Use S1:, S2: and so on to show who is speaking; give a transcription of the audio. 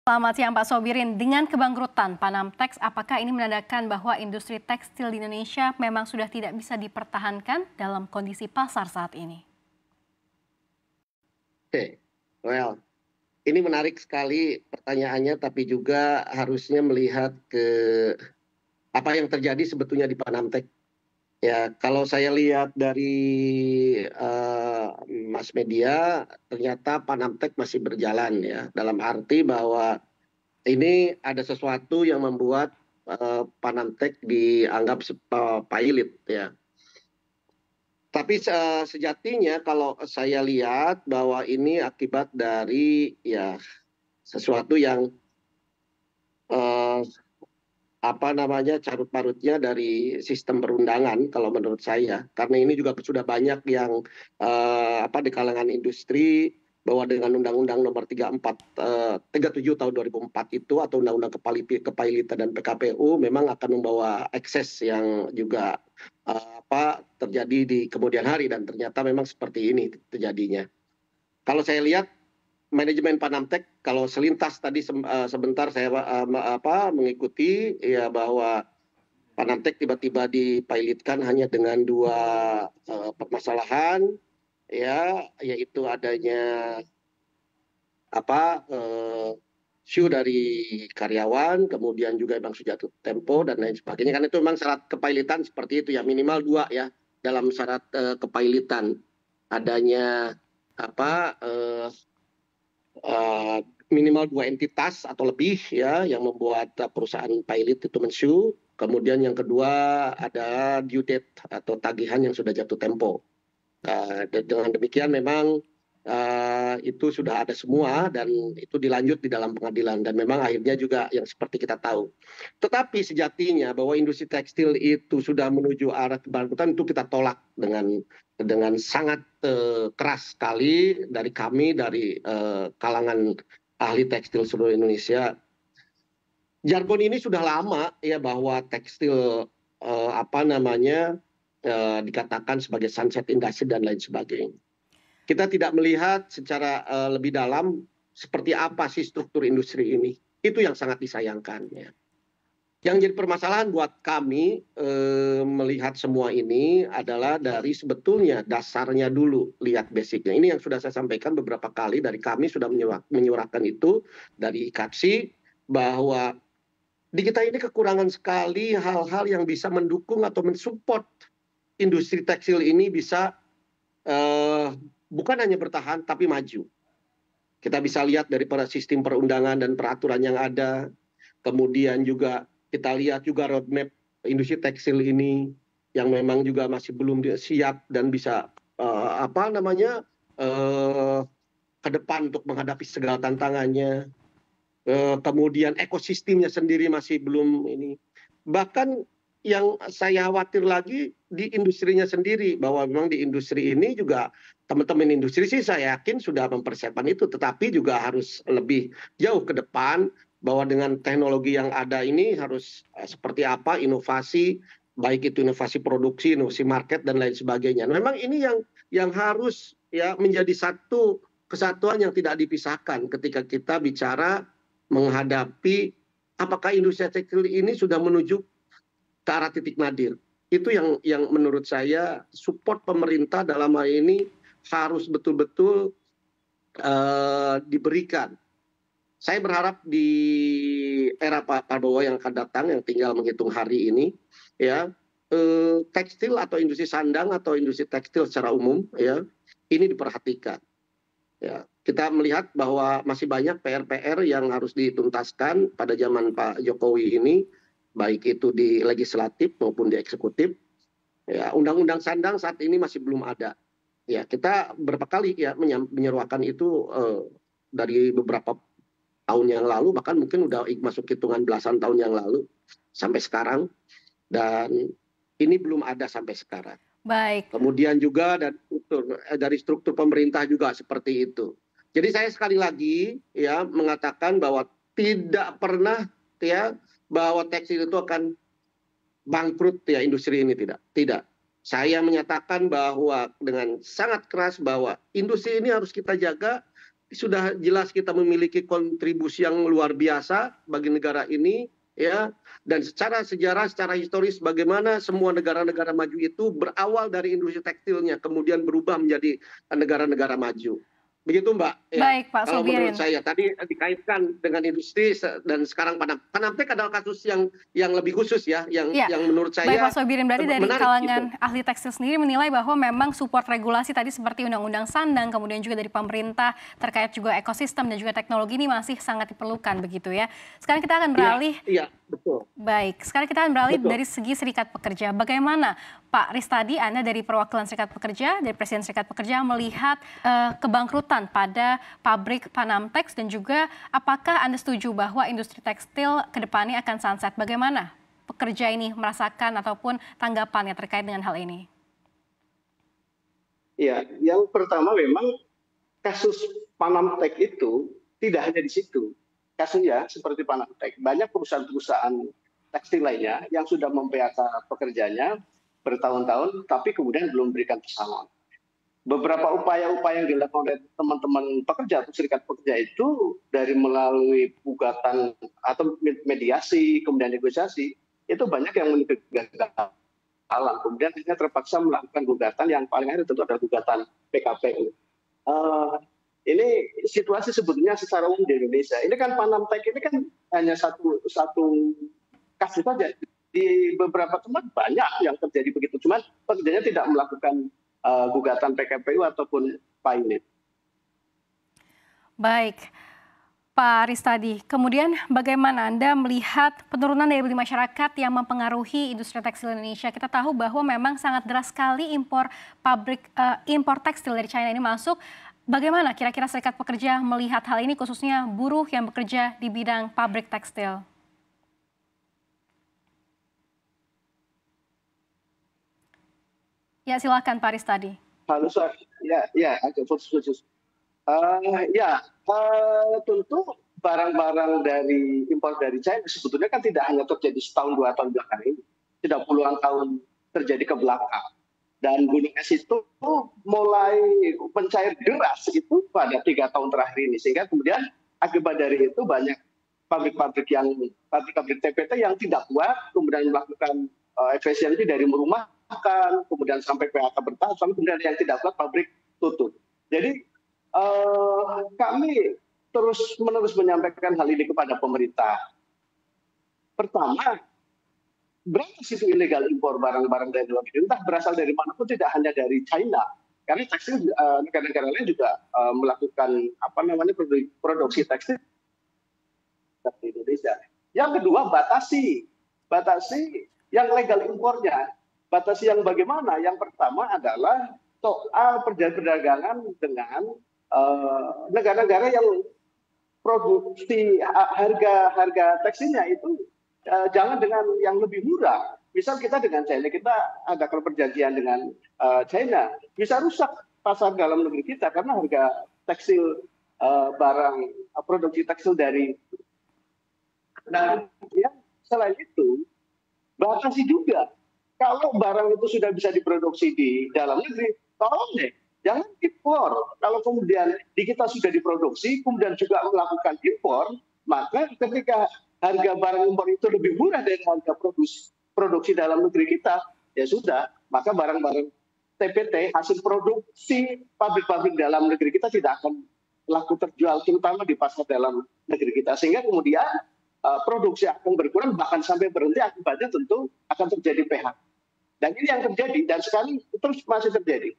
S1: Selamat siang Pak Sobirin, dengan kebangkrutan Panamtex, apakah ini menandakan bahwa industri tekstil di Indonesia memang sudah tidak bisa dipertahankan dalam kondisi pasar saat ini?
S2: Oke, well, ini menarik sekali pertanyaannya, tapi juga harusnya melihat ke apa yang terjadi sebetulnya di Panamtec. Ya, kalau saya lihat dari mass media, ternyata Panamtec masih berjalan ya, dalam arti bahwa ini ada sesuatu yang membuat Panamtec dianggap pilot ya. Tapi sejatinya kalau saya lihat bahwa ini akibat dari ya sesuatu yang eh, apa namanya carut marutnya dari sistem perundangan kalau menurut saya, karena ini juga sudah banyak yang apa di kalangan industri bahwa dengan Undang-Undang Nomor 37 tahun 2004 itu atau Undang-Undang Kepailitan dan PKPU memang akan membawa ekses yang juga apa terjadi di kemudian hari, dan ternyata memang seperti ini terjadinya. Kalau saya lihat manajemen Panamtec, kalau selintas tadi sebentar saya mengikuti ya bahwa Panamtec tiba-tiba dipilotkan hanya dengan dua permasalahan ya, yaitu adanya apa shoe dari karyawan, kemudian juga memang sudah jatuh tempo dan lain sebagainya. Karena itu memang syarat kepailitan seperti itu ya, minimal dua ya dalam syarat kepailitan, adanya apa uh, minimal dua entitas atau lebih ya yang membuat perusahaan pilot itu mensu. Kemudian yang kedua ada due date atau tagihan yang sudah jatuh tempo. Dengan demikian memang itu sudah ada semua dan itu dilanjut di dalam pengadilan dan memang akhirnya juga yang seperti kita tahu. Tetapi sejatinya bahwa industri tekstil itu sudah menuju arah kebangkrutan itu kita tolak dengan sangat keras sekali dari kami, dari kalangan ahli tekstil seluruh Indonesia. Jargon ini sudah lama ya bahwa tekstil apa namanya dikatakan sebagai sunset industry dan lain sebagainya. Kita tidak melihat secara lebih dalam seperti apa sih struktur industri ini. Itu yang sangat disayangkan ya. Yang jadi permasalahan buat kami melihat semua ini adalah dari sebetulnya dasarnya dulu, lihat basicnya. Ini yang sudah saya sampaikan beberapa kali, dari kami sudah menyuarakan itu dari IKAPSI, bahwa di kita ini kekurangan sekali hal-hal yang bisa mendukung atau mensupport industri tekstil ini bisa bukan hanya bertahan tapi maju. Kita bisa lihat dari sistem perundangan dan peraturan yang ada, kemudian juga kita lihat juga roadmap industri tekstil ini yang memang juga masih belum siap dan bisa apa namanya ke depan untuk menghadapi segala tantangannya. Kemudian ekosistemnya sendiri masih belum ini. Bahkan yang saya khawatir lagi di industrinya sendiri, bahwa memang di industri ini juga teman-teman industri sih saya yakin sudah mempersiapkan itu, tetapi juga harus lebih jauh ke depan bahwa dengan teknologi yang ada ini harus seperti apa inovasi, baik itu inovasi produksi, inovasi market dan lain sebagainya. Memang ini yang harus ya menjadi satu kesatuan yang tidak dipisahkan ketika kita bicara menghadapi apakah industri tekstil ini sudah menuju ke arah titik nadir. Itu yang menurut saya support pemerintah dalam hal ini harus betul-betul diberikan. Saya berharap di era Pak Prabowo yang akan datang, yang tinggal menghitung hari ini, ya tekstil atau industri sandang atau industri tekstil secara umum, ya ini diperhatikan. Ya, kita melihat bahwa masih banyak PR-PR yang harus dituntaskan pada zaman Pak Jokowi ini, baik itu di legislatif maupun di eksekutif. Ya, undang-undang sandang saat ini masih belum ada. Ya, kita berapa kali ya menyeruakan itu dari beberapa tahun yang lalu, bahkan mungkin udah masuk hitungan belasan tahun yang lalu sampai sekarang, dan ini belum ada sampai sekarang.
S1: Baik.
S2: Kemudian juga dari struktur pemerintah juga seperti itu. Jadi saya sekali lagi ya mengatakan bahwa tidak pernah ya bahwa tekstil itu akan bangkrut ya, industri ini tidak. Saya menyatakan bahwa dengan sangat keras bahwa industri ini harus kita jaga sudah jelas kita memiliki kontribusi yang luar biasa bagi negara ini, ya. Dan secara sejarah, secara historis, bagaimana semua negara-negara maju itu berawal dari industri tekstilnya, kemudian berubah menjadi negara-negara maju. Begitu Mbak. Ya.
S1: Baik, Pak
S2: Kalau menurut
S1: Sobirin.
S2: saya tadi dikaitkan dengan industri dan sekarang Panamtek adalah kasus yang lebih khusus ya, yang
S1: Iya,
S2: menurut
S1: baik
S2: saya
S1: Pak Sobirin, berarti dari
S2: menarik gitu.
S1: kalangan ahli tekstil sendiri menilai bahwa memang support regulasi tadi seperti Undang-Undang Sandang, kemudian juga dari pemerintah terkait juga ekosistem dan juga teknologi ini masih sangat diperlukan begitu ya. Sekarang kita akan beralih.
S2: Iya, betul.
S1: Baik, sekarang kita akan beralih
S2: Betul.
S1: dari segi serikat pekerja. Bagaimana Pak Ristadi, Anda dari perwakilan serikat pekerja, dari Presiden Serikat Pekerja melihat kebangkrutan pada pabrik Panamtex dan juga apakah Anda setuju bahwa industri tekstil ke depannya akan sunset? Bagaimana pekerja ini merasakan ataupun tanggapannya terkait dengan hal ini?
S3: Ya, yang pertama memang kasus Panamtek itu tidak hanya di situ. Kasusnya seperti Panamtek, banyak perusahaan-perusahaan tekstil lainnya yang sudah memphk pekerjanya bertahun-tahun, tapi kemudian belum memberikan pesangon. Beberapa upaya-upaya yang dilakukan oleh teman-teman pekerja atau serikat pekerja itu dari melalui gugatan atau mediasi, kemudian negosiasi, itu banyak yang menuju kegagalan. Kemudian akhirnya terpaksa melakukan gugatan yang paling akhir tentu adalah gugatan PKPU. Ini situasi sebetulnya secara umum di Indonesia. Ini kan Panamtek ini kan hanya satu kasus saja. Di beberapa tempat banyak yang terjadi begitu. Cuman pekerjanya tidak melakukan gugatan PKPU ataupun PAINIT.
S1: Baik, Pak Ristadi. Kemudian bagaimana Anda melihat penurunan daya beli masyarakat yang mempengaruhi industri tekstil Indonesia? Kita tahu bahwa memang sangat deras sekali impor tekstil dari China ini masuk. Bagaimana kira-kira serikat pekerja melihat hal ini, khususnya buruh yang bekerja di bidang pabrik tekstil? Ya, silakan Pak Ristadi.
S3: Halo, ya, agak putus-putus. Tentu barang-barang dari impor dari China sebetulnya kan tidak hanya terjadi setahun 2 tahun belakangan ini, tidak puluhan tahun terjadi ke belakang. Dan gunung es itu mulai mencair deras itu pada 3 tahun terakhir ini, sehingga kemudian akibat dari itu banyak pabrik-pabrik TPT yang tidak kuat, kemudian melakukan efisiensi dari merumahkan, kemudian sampai PHK bertahap, sampai kemudian yang tidak kuat pabrik tutup. Jadi kami terus-menerus menyampaikan hal ini kepada pemerintah. Pertama, berantas itu illegal impor barang-barang dari luar negeri, entah berasal dari manapun, tidak hanya dari China. Karena tekstil negara-negara lain juga melakukan produksi tekstil di Indonesia. Yang kedua, batasi yang legal impornya. Batasi yang bagaimana? Yang pertama adalah soal perdagangan dengan negara-negara yang produksi harga tekstilnya itu jangan dengan yang lebih murah. Misal kita dengan China, kita adakan perjanjian dengan China, bisa rusak pasar dalam negeri kita karena harga tekstil barang produksi tekstil dari. Nah, selain itu, batasi juga. Kalau barang itu sudah bisa diproduksi di dalam negeri, tolong deh, jangan impor. Kalau kemudian di kita sudah diproduksi, kemudian juga melakukan impor, maka ketika harga barang impor itu lebih murah dari harga produksi dalam negeri kita, ya sudah, maka barang-barang TPT, hasil produksi pabrik-pabrik dalam negeri kita tidak akan laku terjual, terutama di pasar dalam negeri kita. Sehingga kemudian produksi akan berkurang, bahkan sampai berhenti, akibatnya tentu akan terjadi PHK. Dan ini yang terjadi, dan sekarang terus masih terjadi.